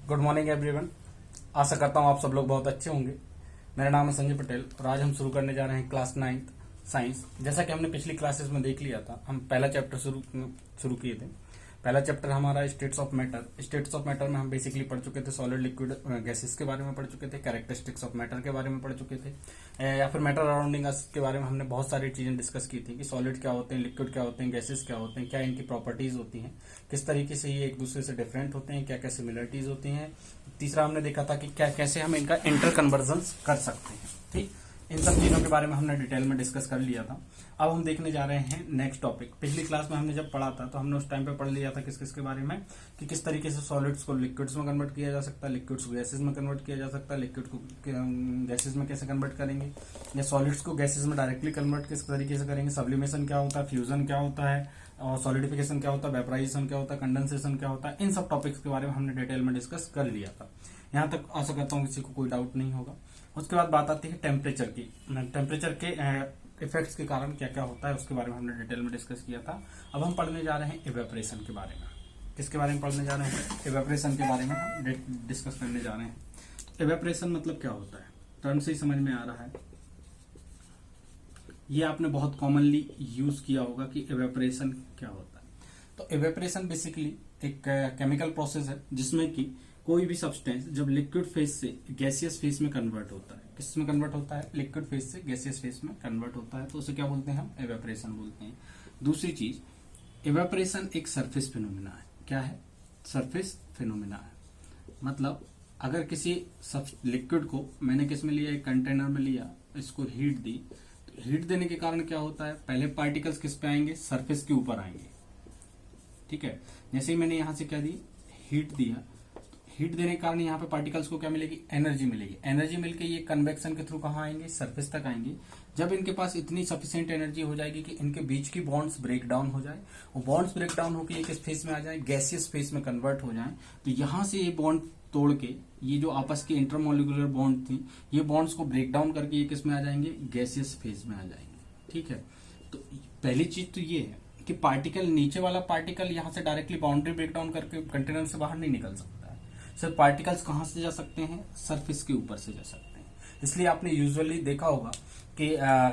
Good morning everyone. आशा करता हूँ आप सब लोग बहुत अच्छे होंगे। मेरा नाम है संजय पटेल और आज हम शुरू करने जा रहे हैं क्लास 9th साइंस। जैसा कि हमने पिछली क्लासेस में देख लिया था, हम पहला चैप्टर शुरू किए थे। पहला चैप्टर हमारा states of matter. States of matter में हम बेसिकली पढ़ चुके थे सॉलिड लिक्विड गैसेस के बारे में पढ़ चुके थे, कैरेक्टरिस्टिक्स ऑफ मैटर के बारे में पढ़ चुके थे, या फिर मैटर अराउंडिंग अस के बारे में हमने बहुत सारी चीजें डिस्कस की थी कि सॉलिड क्या होते हैं, लिक्विड क्या होते हैं, गैसेस क्या होते हैं, क्या इनकी प्रॉपर्टीज होती हैं, किस तरीके से ये एक दूसरे से डिफरेंट होते हैं, क्या क्या सिमिलरिटीज होती हैं। तीसरा हमने देखा था कि क्या कैसे हम इनका इंटर कन्वर्जन कर सकते हैं। ठीक, इन सब चीजों के बारे में हमने डिटेल में डिस्कस कर लिया था। अब हम देखने जा रहे हैं नेक्स्ट टॉपिक। पिछली क्लास में हमने जब पढ़ा था तो हमने उस टाइम पे पढ़ लिया था किस किस के बारे में, कि किस तरीके से सॉलिड्स को लिक्विड्स में कन्वर्ट किया जा सकता है, लिक्विड्स को गैसेस में कन्वर्ट किया जा सकता है, लिक्विड को गैसेस में कैसे कन्वर्ट करेंगे, या सॉलिड्स को गैसेस में डायरेक्टली कन्वर्ट किस तरीके से करेंगे, सब्लिमेशन क्या होता है, फ्यूजन क्या होता है, और सॉलिडिफिकेशन क्या होता है, वेपराइजेशन क्या होता है, कंडेंसेशन क्या होता है। इन सब टॉपिक्स के बारे में हमने डिटेल में डिस्कस कर लिया था। यहाँ तक आशा करता हूँ किसी को कोई डाउट नहीं होगा। उसके बाद बात आती है टेम्परेचर की। टेम्परेचर के इफेक्ट्स के कारण क्या क्या होता है उसके बारे में हमने डिटेल में डिस्कस किया था। अब हम पढ़ने जा रहे हैं इवेपोरेशन के बारे में। किसके बारे में पढ़ने जा रहे हैं? इवेपोरेशन के बारे में हम डिस्कस करने जा रहे हैं। इवेपोरेशन मतलब क्या होता है, टर्म से ही समझ में आ रहा है। ये आपने बहुत कॉमनली यूज किया होगा कि इवेपोरेशन क्या होता है। तो इवेपोरेशन बेसिकली एक केमिकल प्रोसेस है जिसमें कि कोई भी सब्सटेंस जब लिक्विड फेज से गैसियस फेज में कन्वर्ट होता है, किस में कन्वर्ट होता है? लिक्विड फेज से गैसियस फेज में कन्वर्ट होता है, तो उसे क्या बोलते हैं? हम इवेपोरेशन बोलते हैं। दूसरी चीज, इवेपोरेशन एक सरफेस फिनोमिना है। क्या है? सरफेस फिनोमिना है। मतलब अगर किसी लिक्विड को मैंने किस में लिया, एक कंटेनर में लिया, इसको हीट दी, तो हीट देने के कारण क्या होता है? पहले पार्टिकल्स किस पे आएंगे? सरफेस के ऊपर आएंगे। ठीक है, जैसे ही मैंने यहां से क्या दी, हीट दिया, हीट देने के कारण यहाँ पे पार्टिकल्स को क्या मिलेगी? एनर्जी मिलेगी। एनर्जी मिलके ये कन्वेक्शन के थ्रू कहाँ आएंगे? सरफेस तक आएंगे। जब इनके पास इतनी सफिशिएंट एनर्जी हो जाएगी कि इनके बीच की बॉन्ड्स ब्रेक डाउन हो जाए, और बॉन्ड्स ब्रेक डाउन होकर ये किस फेज में आ जाए? गैसियस फेज में कन्वर्ट हो जाए, तो यहां से ये बॉन्ड तोड़ के, ये जो आपस की इंटरमोलिकुलर बॉन्ड थी, ये बॉन्ड्स को ब्रेक डाउन करके ये किस में आ जाएंगे? गैसियस फेज में आ जाएंगे। ठीक है, तो पहली चीज तो ये है कि पार्टिकल, नीचे वाला पार्टिकल यहां से डायरेक्टली बाउंड्री ब्रेक डाउन करके कंटेनर से बाहर नहीं निकल सकता। सिर्फ पार्टिकल्स कहां से जा सकते हैं? सरफेस के ऊपर से जा सकते हैं। इसलिए आपने यूजुअली देखा होगा कि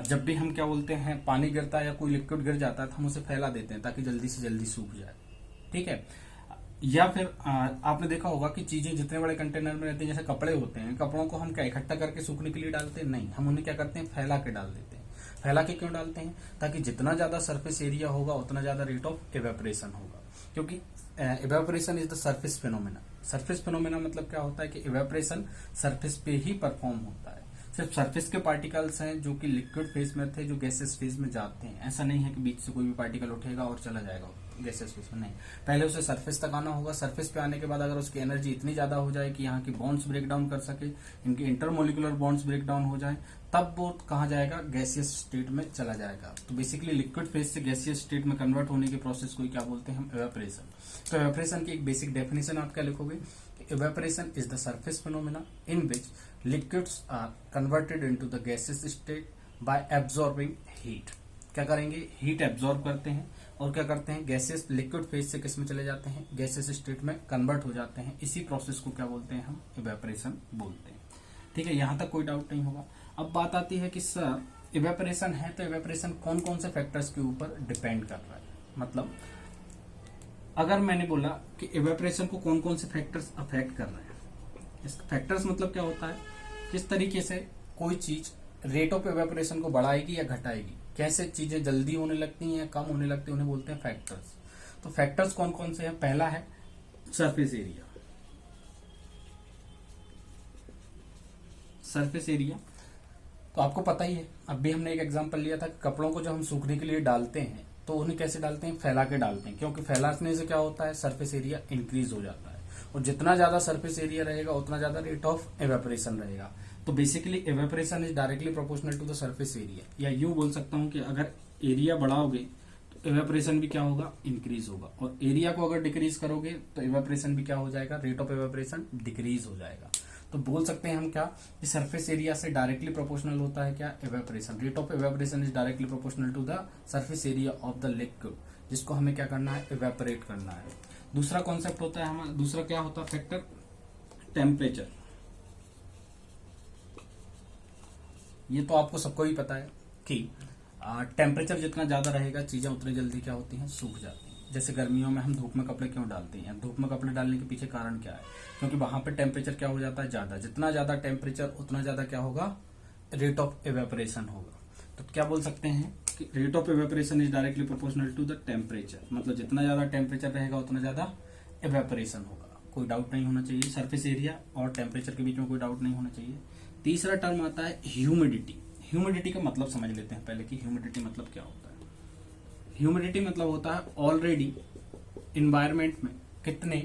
जब भी हम क्या बोलते हैं, पानी गिरता है या कोई लिक्विड गिर जाता है तो हम उसे फैला देते हैं ताकि जल्दी से जल्दी सूख जाए। ठीक है, या फिर आपने देखा होगा कि चीजें जितने बड़े कंटेनर में रहती हैं, जैसे कपड़े होते हैं, कपड़ों को हम क्या इकट्ठा करके सूखने के लिए डालते हैं? नहीं, हम उन्हें क्या करते हैं? फैला के डाल देते हैं। फैला के क्यों डालते हैं? ताकि जितना ज्यादा सरफेस एरिया होगा उतना ज्यादा रेट ऑफ इवेपोरेशन होगा, क्योंकि evaporation is the surface phenomena. Surface phenomena मतलब क्या होता है कि इवेपोरेशन सरफेस पे ही परफॉर्म होता है। सिर्फ सरफेस के पार्टिकल्स हैं जो कि लिक्विड फेज में थे, जो गैसेस फेज में जाते हैं। ऐसा नहीं है कि बीच से कोई भी पार्टिकल उठेगा और चला जाएगा गैसेस फेज में, नहीं। पहले उसे सरफेस तक आना होगा। सरफेस पे आने के बाद अगर उसकी एनर्जी इतनी ज्यादा हो जाए कि यहाँ की बॉन्ड्स ब्रेक डाउन कर सके, इनकी इंटरमोलिकुलर बॉन्ड्स ब्रेक डाउन हो जाए, तब वो कहाँ जाएगा? गैसियस स्टेट में चला जाएगा। तो बेसिकली लिक्विड फेज से गैसियस स्टेट में कन्वर्ट होने की प्रोसेस को क्या बोलते हैं? हम इवेपोरेशन। तो इवेपोरेशन की एक बेसिक डेफिनेशन आप क्या लिखोगे? Evaporation is the surface phenomena in which liquids are converted into the gaseous state by absorbing heat. क्या करेंगे? हीट एब्जॉर्ब करते हैं और क्या करते हैं? गैसेस लिक्विड फेज से किस में चले जाते हैं? गैसेस स्टेट में कन्वर्ट हो जाते हैं। इसी प्रोसेस को क्या बोलते हैं? हम इवेपोरेशन बोलते हैं। ठीक है, यहां तक कोई डाउट नहीं होगा। अब बात आती है कि सर इवेपोरेशन है तो इवेपोरेशन कौन कौन से फैक्टर्स के ऊपर डिपेंड कर रहा है। मतलब अगर मैंने बोला कि इवेपोरेशन को कौन कौन से फैक्टर्स अफेक्ट कर रहे हैं, इस फैक्टर्स मतलब क्या होता है? किस तरीके से कोई चीज रेट ऑफ इवेपोरेशन को बढ़ाएगी या घटाएगी, कैसे चीजें जल्दी होने लगती हैं या कम होने लगती हैं, उन्हें बोलते हैं फैक्टर्स। तो फैक्टर्स कौन कौन से हैं? पहला है सरफेस एरिया। सरफेस एरिया तो आपको पता ही है, अब भी हमने एक एग्जांपल लिया था कि कपड़ों को जब हम सूखने के लिए डालते हैं तो उन्हें कैसे डालते हैं? फैला के डालते हैं, क्योंकि फैलाने से क्या होता है? सरफेस एरिया इंक्रीज हो जाता है, और जितना ज्यादा सरफेस एरिया रहेगा उतना ज्यादा रेट ऑफ इवेपोरेशन रहेगा। तो basically evaporation is directly proportional to the surface area, या यूं बोल सकता हूं कि अगर एरिया बढ़ाओगे तो इवेपोरेशन भी क्या होगा? इंक्रीज होगा, और एरिया को अगर डिक्रीज करोगे तो इवेपोरेशन भी क्या हो जाएगा? रेट ऑफ इवेपोरेशन डिक्रीज हो जाएगा। तो बोल सकते हैं हम क्या कि सरफेस एरिया से डायरेक्टली प्रोपोर्शनल होता है क्या? Evaporation. Rate of evaporation is directly proportional to the surface area of the liquid, जिसको हमें क्या करना है? इवेपोरेट करना है। दूसरा कॉन्सेप्ट होता है हमारा, दूसरा क्या होता है फैक्टर? टेम्परेचर, ये तो आपको सबको ही पता है कि टेम्परेचर जितना ज्यादा रहेगा चीजें उतनी जल्दी क्या होती हैं, सूख जाती हैं। जैसे गर्मियों में हम धूप में कपड़े क्यों डालते हैं, धूप में कपड़े डालने के पीछे कारण क्या है, क्योंकि वहां पे टेम्परेचर क्या हो जाता है, ज्यादा। जितना ज्यादा टेम्परेचर उतना ज्यादा क्या होगा, रेट ऑफ एवेपोरेशन होगा। तो क्या बोल सकते हैं कि rate of evaporation is directly proportional to the temperature, मतलब जितना ज्यादा टेम्परेचर रहेगा उतना ज्यादा एवेपोरेशन होगा। कोई डाउट नहीं होना चाहिए, सरफेस एरिया और टेम्परेचर के बीच में कोई डाउट नहीं होना चाहिए। तीसरा टर्म आता है ह्यूमिडिटी। ह्यूमिडिटी का मतलब समझ लेते हैं पहले कि ह्यूमिडिटी मतलब क्या होता है। ह्यूमिडिटी मतलब होता है ऑलरेडी इन्वायरमेंट में कितने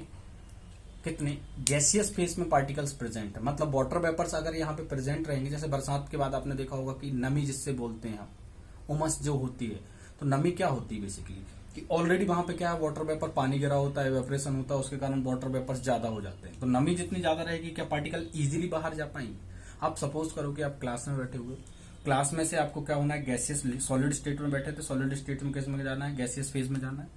कितने गैसियस फेस में पार्टिकल्स प्रेजेंट है, मतलब वाटर वेपर्स अगर यहाँ पे प्रेजेंट रहेंगे। जैसे बरसात के बाद आपने देखा होगा कि नमी जिससे बोलते हैं हम, उमस जो होती है, तो नमी क्या होती है बेसिकली कि ऑलरेडी वहां पे क्या है, वाटर वेपर, पानी गिरा होता है, इवेपोरेशन होता है, उसके कारण वाटर वेपर्स ज्यादा हो जाते हैं। तो नमी जितनी ज्यादा रहेगी क्या पार्टिकल इजीली बाहर जा पाएंगे। आप सपोज करो कि आप क्लास में बैठे हुए, क्लास में से आपको क्या होना है, गैसियस सॉलिड स्टेट में बैठे थे, सॉलिड स्टेट में किस में जाना है, गैसियस फेज में जाना है,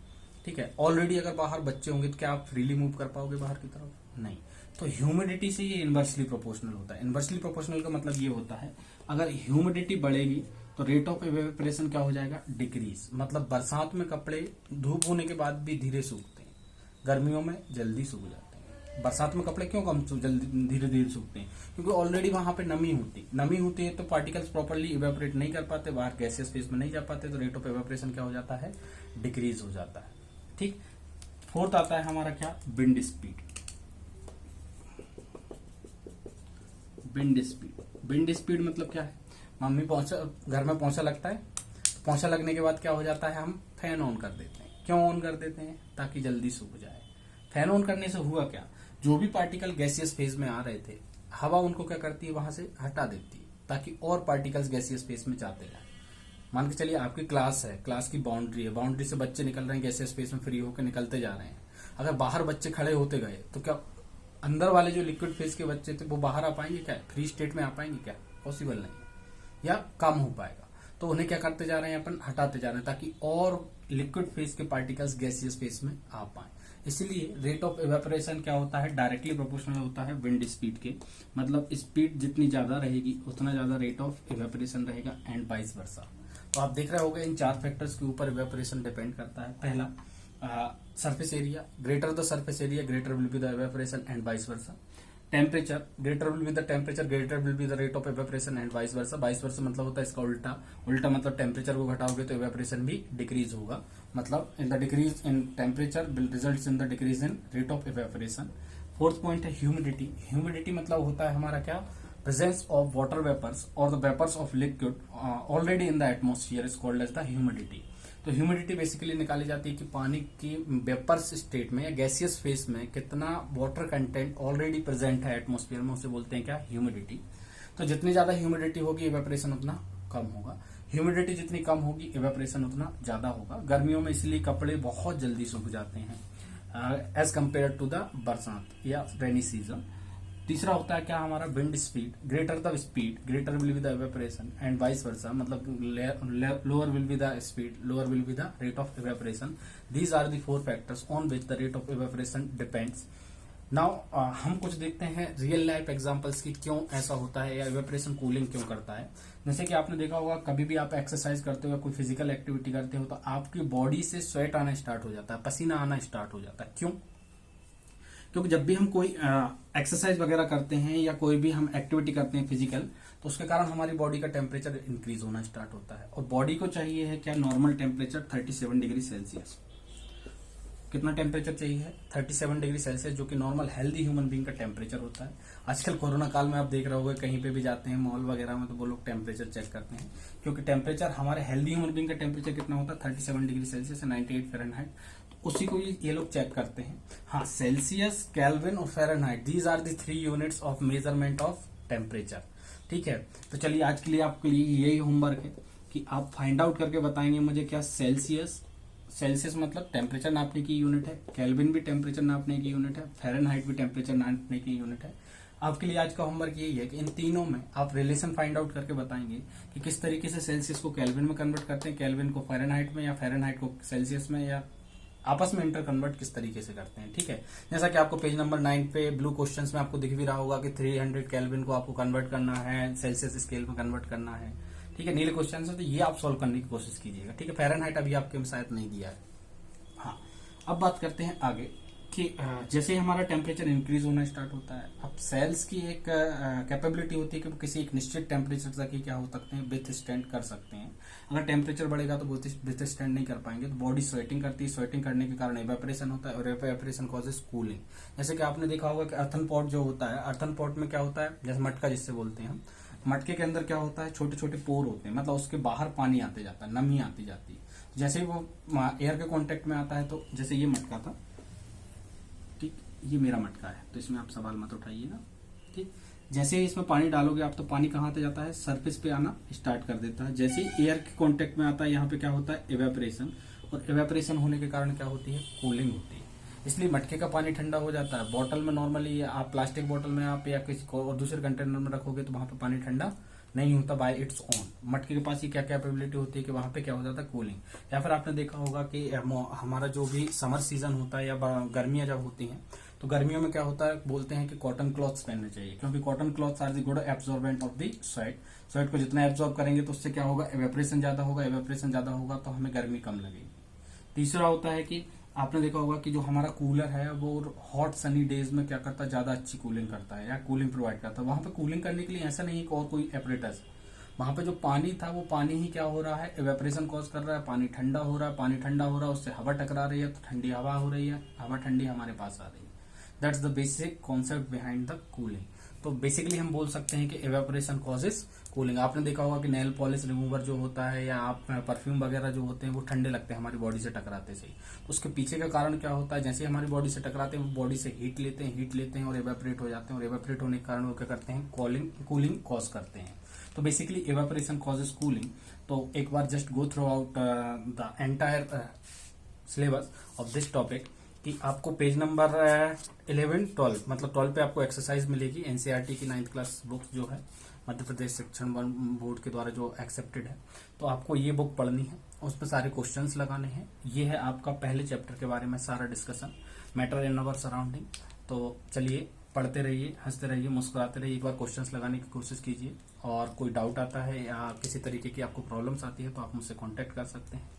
ठीक है। ऑलरेडी अगर बाहर बच्चे होंगे तो क्या आप फ्रीली मूव कर पाओगे बाहर की तरफ, नहीं। तो ह्यूमिडिटी से ये इनवर्सली प्रोपोर्शनल होता है। इनवर्सली प्रोपोर्शनल का मतलब ये होता है अगर ह्यूमिडिटी बढ़ेगी तो रेट ऑफ इवेपोरेशन क्या हो जाएगा, डिक्रीज। मतलब बरसात में कपड़े धूप होने के बाद भी धीरे सूखते हैं, गर्मियों में जल्दी सूख जाते हैं। बरसात में कपड़े क्यों कम जल्दी धीरे धीरे सूखते हैं, क्योंकि ऑलरेडी वहां पे नमी होती है तो पार्टिकल्स प्रॉपर्ली इवेपोरेट नहीं कर पाते, बाहर गैसियस फेज में नहीं जा पाते, तो रेट ऑफ इवेपोरेशन क्या हो जाता है, डिक्रीज हो जाता है, ठीक। फोर्थ आता है हमारा क्या, wind speed. Wind speed, wind speed मतलब क्या है, मम्मी घर में पोंछा लगता है, पोंछा लगने के बाद क्या हो जाता है, हम फैन ऑन कर देते हैं। क्यों ऑन कर देते हैं, ताकि जल्दी सूख जाए। फैन ऑन करने से हुआ क्या, जो भी पार्टिकल गैसियस फेज में आ रहे थे, हवा उनको क्या करती है, वहां से हटा देती है, ताकि और पार्टिकल्स गैसियस फेज में जाते जाए। मान के चलिए आपकी क्लास है, क्लास की बाउंड्री है, बाउंड्री से बच्चे निकल रहे हैं, गैसियस स्पेस में फ्री होकर निकलते जा रहे हैं। अगर बाहर बच्चे खड़े होते गए तो क्या अंदर वाले जो लिक्विड फेज के बच्चे थे वो बाहर आ पाएंगे क्या, फ्री स्टेट में आ पाएंगे क्या, पॉसिबल नहीं, या कम हो पाएगा। तो उन्हें क्या करते जा रहे हैं, अपन हटाते जा रहे हैं, ताकि और लिक्विड फेज के पार्टिकल्स गैसियस फेज में आ पाए। इसलिए रेट ऑफ इवेपोरेशन क्या होता है, डायरेक्टली प्रोपोर्शनल होता है विंड स्पीड के। मतलब स्पीड जितनी ज्यादा रहेगी उतना ज्यादा रेट ऑफ इवेपोरेशन रहेगा, एंड वाइस वर्सा। तो आप देख रहे होंगे इन 4 फैक्टर्स के ऊपर इवेपोरेशन डिपेंड करता है। पहला surface area, greater the surface area greater will be the evaporation and vice versa. Temperature, greater will be the temperature greater will be the rate of evaporation and vice versa. Vice versa मतलब होता है इसका उल्टा, उल्टा मतलब temperature को घटाओगे तो evaporation भी डिक्रीज होगा। मतलब in the decrease in temperature will result in the decrease in rate of evaporation. Fourth point है ह्यूमिडिटी। ह्यूमिडिटी मतलब होता है हमारा क्या, presence of water vapors or the vapors of liquid already in the atmosphere is called as the humidity। तो humidity basically निकाली जाती है कि पानी की वेपर्स स्टेट में या गैसियस फेस में कितना वाटर कंटेंट ऑलरेडी प्रेजेंट है एटमॉस्फेयर में, उसे बोलते हैं क्या, ह्यूमिडिटी। तो जितनी ज्यादा ह्यूमिडिटी होगी इवेपोरेशन उतना कम होगा, ह्यूमिडिटी जितनी कम होगी इवेपोरेशन उतना ज्यादा होगा। गर्मियों में इसलिए कपड़े बहुत जल्दी सूख जाते हैं एज कम्पेयर टू द बरसात या रेनी सीजन। तीसरा होता है क्या हमारा, wind speed. Greater the speed greater will be the evaporation and vice versa, मतलब lower will be the speed lower will be the rate of evaporation. These are the 4 factors on which the rate of evaporation depends. Now हम कुछ देखते हैं real life examples की, क्यों ऐसा होता है या इवेपोरेशन कूलिंग क्यों करता है। जैसे कि आपने देखा होगा कभी भी आप एक्सरसाइज करते हो या कोई फिजिकल एक्टिविटी करते हो तो आपकी बॉडी से स्वेट आना स्टार्ट हो जाता है, पसीना आना स्टार्ट हो जाता है। क्यों, क्योंकि जब भी हम कोई एक्सरसाइज वगैरह करते हैं या कोई भी हम एक्टिविटी करते हैं फिजिकल, तो उसके कारण हमारी बॉडी का टेम्परेचर इंक्रीज होना स्टार्ट होता है। और बॉडी को चाहिए है क्या, नॉर्मल टेम्परेचर 37 डिग्री सेल्सियस। कितना टेम्परेचर चाहिए है, 37 डिग्री सेल्सियस, जो कि नॉर्मल हेल्दी ह्यूमन बीइंग का टेम्परेचर होता है। आजकल कोरोना काल में आप देख रहे होंगे कहीं पे भी जाते हैं मॉल वगैरह में तो वो लोग टेम्परेचर चेक करते हैं, क्योंकि टेम्परेचर हमारे हेल्दी ह्यूमन बीइंग का टेम्परेचर कितना होता है, 37 डिग्री सेल्सियस 98 फ़ारेनहाइट। उसी को ये लोग चेक करते हैं। हाँ, सेल्सियस, केल्विन और Fahrenheit, these are the 3 units of measurement of temperature. ठीक है, तो चलिए आज के लिए आपके लिए यही होमवर्क है कि आप फाइंड आउट करके बताएंगे मुझे क्या सेल्सियस, सेल्सियस मतलब टेम्परेचर नापने की यूनिट है, केल्विन भी टेम्परेचर नापने की यूनिट है, फ़ारेनहाइट भी टेम्परेचर नापने की यूनिट है। आपके लिए आज का होमवर्क यही है कि इन तीनों में आप रिलेशन फाइंड आउट करके बताएंगे कि किस तरीके से सेल्सियस को केल्विन में कन्वर्ट करते हैं, केल्विन को फ़ारेनहाइट में, या फ़ारेनहाइट को सेल्सियस में, या आपस में इंटर कन्वर्ट किस तरीके से करते हैं, ठीक है। जैसा कि आपको पेज नंबर 9 पे ब्लू क्वेश्चंस में आपको दिख भी रहा होगा कि 300 केल्विन को आपको कन्वर्ट करना है, सेल्सियस स्केल में कन्वर्ट करना है, ठीक है। नीले क्वेश्चन है तो ये आप सोल्व करने की कोशिश कीजिएगा, ठीक है। फ़ारेनहाइट अभी आपके में शायद नहीं दिया है। हाँ, अब बात करते हैं आगे कि जैसे ही हमारा टेम्परेचर इंक्रीज होना स्टार्ट होता है, अब सेल्स की एक कैपेबिलिटी होती है कि वो किसी एक निश्चित टेम्परेचर तक ही क्या हो सकते हैं, विथ स्टैंड कर सकते हैं। अगर टेम्परेचर बढ़ेगा तो विथ स्टैंड नहीं कर पाएंगे, तो बॉडी स्वेटिंग करती है, स्वेटिंग करने के कारण इवेपोरेशन होता है और इवेपोरेशन कॉजेज कूलिंग। जैसे कि आपने देखा होगा कि अर्थन पॉट जो होता है, अर्थन पॉट में क्या होता है, जैसे मटका जिससे बोलते हैं हम, मटके के अंदर क्या होता है, छोटे छोटे पोर होते हैं, मतलब उसके बाहर पानी आते जाता है, नमी आती जाती है। जैसे ही वो एयर के कांटेक्ट में आता है, तो जैसे ये मटका था, ठीक, ये मेरा मटका है, तो इसमें आप सवाल मत उठाइएगा, ठीक। जैसे ही इसमें पानी डालोगे आप, तो पानी कहाँ आते जाता है, सरफेस पे आना स्टार्ट कर देता है। जैसे ही एयर के कांटेक्ट में आता है, यहाँ पे क्या होता है, इवेपोरेशन, और इवेपोरेशन होने के कारण क्या होती है, कूलिंग होती है। इसलिए मटके का पानी ठंडा हो जाता है। बॉटल में नॉर्मली आप प्लास्टिक बॉटल में आप या किसी को और दूसरे कंटेनर में रखोगे तो वहां पे पानी ठंडा नहीं होता बाय इट्स ओन। मटके के पास ये क्या कैपेबिलिटी होती है कि वहां पे क्या हो जाता है, कूलिंग। या फिर आपने देखा होगा कि हमारा जो भी समर सीजन होता है या गर्मियां जब होती हैं, तो गर्मियों में क्या होता है, बोलते हैं कि कॉटन क्लॉथ्स पहनने चाहिए, क्योंकि cotton clothes are the good absorbent of the sweat. Sweat को जितना एब्जॉर्ब करेंगे तो उससे क्या होगा, एवेपोरेशन ज्यादा होगा, एवेपोरेशन ज्यादा होगा तो हमें गर्मी कम लगेगी। तीसरा होता है कि आपने देखा होगा कि जो हमारा कूलर है वो हॉट सनी डेज में क्या करता है, ज्यादा अच्छी कूलिंग करता है या कूलिंग प्रोवाइड करता है। वहां पे कूलिंग करने के लिए ऐसा नहीं है कि और कोई एपरेटस, वहां पे जो पानी था वो पानी ही क्या हो रहा है, इवेपोरेशन कॉज कर रहा है, पानी ठंडा हो रहा है, पानी ठंडा हो रहा है, उससे हवा टकरा रही है तो ठंडी हवा हो रही है, हवा ठंडी हमारे पास आ रही है। That's the basic concept behind the cooling. तो बेसिकली हम बोल सकते हैं कि इवेपोरेशन कॉजेस कूलिंग। आपने देखा होगा कि नेल पॉलिश रिमूवर जो होता है या आप परफ्यूम वगैरह जो होते हैं वो ठंडे लगते हैं हमारी बॉडी से टकराते से ही। उसके पीछे का कारण क्या होता है, जैसे हमारी बॉडी से टकराते हैं वो बॉडी से हीट लेते हैं और इवेपोरेट हो जाते हैं, और इवेपोरेट होने के कारण वो क्या करते हैं, कूलिंग कॉज करते हैं। तो बेसिकली इवेपोरेशन कॉजेस कूलिंग। तो एक बार just go through out the entire syllabus of this topic कि आपको पेज नंबर 11, 12 मतलब 12 पे आपको एक्सरसाइज मिलेगी एनसीईआरटी की 9th क्लास बुक जो है मध्य प्रदेश सेक्शन 1 बोर्ड के द्वारा जो एक्सेप्टेड है। तो आपको ये बुक पढ़नी है, उस पर सारे क्वेश्चंस लगाने हैं। ये है आपका पहले चैप्टर के बारे में सारा discussion, matter in our surrounding. तो चलिए पढ़ते रहिए, हंसते रहिए, मुस्कुराते रहिए, एक बार क्वेश्चंस लगाने की कोशिश कीजिए। और कोई डाउट आता है या किसी तरीके की आपको प्रॉब्लम्स आती है तो आप मुझसे कॉन्टेक्ट कर सकते हैं।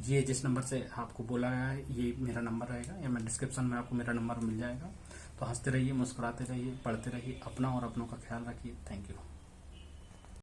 ये जिस नंबर से आपको बोला गया है ये मेरा नंबर रहेगा, या मैं डिस्क्रिप्शन में आपको मेरा नंबर मिल जाएगा। तो हंसते रहिए, मुस्कुराते रहिए, पढ़ते रहिए, अपना और अपनों का ख्याल रखिए। Thank you.